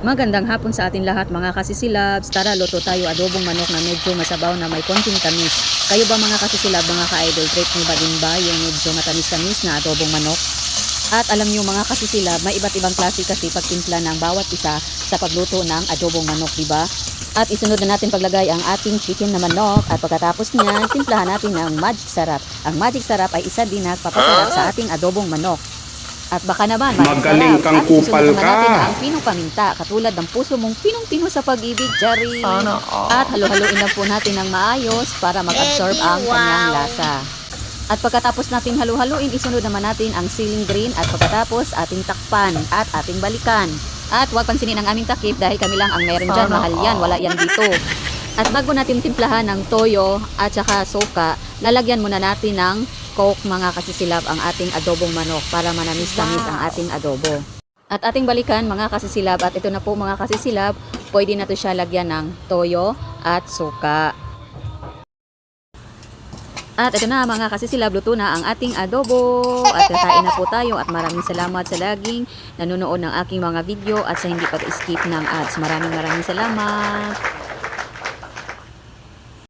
Magandang hapon sa atin lahat mga kasisilabs. Tara, luto tayo adobong manok na medyo masabaw na may konting tamis. Kayo ba mga kasisilab, mga ka-idol, trip nyo ba din ba yung medyo matamis-tamis na adobong manok? At alam nyo mga kasisilab, may iba't ibang klase kasi pagtimpla ng bawat isa sa pagluto ng adobong manok, diba? At isunod na natin paglagay ang ating chicken na manok at pagkatapos niyan, timplahan natin ng magic sarap. Ang magic sarap ay isa din nagpapasarap sa ating adobong manok. At baka naman, Magaling sarap. kang At susunod kupal naman natin ka. ang pinong paminta, katulad ng puso mong pinong-pino sa pag-ibig, Jari. Sana all. At halo-haloin lang po natin ng maayos para mag-absorb ang kanyang lasa. At pagkatapos natin halo-haloin, isunod naman natin ang ceiling green at pagkatapos ating takpan at ating balikan. At huwag pansinin ang aming takip dahil kami lang ang meron dyan. Mahal yan, wala yan dito. At bago natin timplahan ng toyo at saka soka, lalagyan muna natin ng coke mga kasisilab ang ating adobong manok para manamis-tamis ang ating adobo. At ating balikan mga kasisilab, at ito na po mga kasisilab, pwede na to siya lagyan ng toyo at suka. At ito na mga kasisilab, luto na ang ating adobo at kakain na po tayo at maraming salamat sa laging nanonood ng aking mga video at sa hindi pag-skip ng ads. Maraming salamat.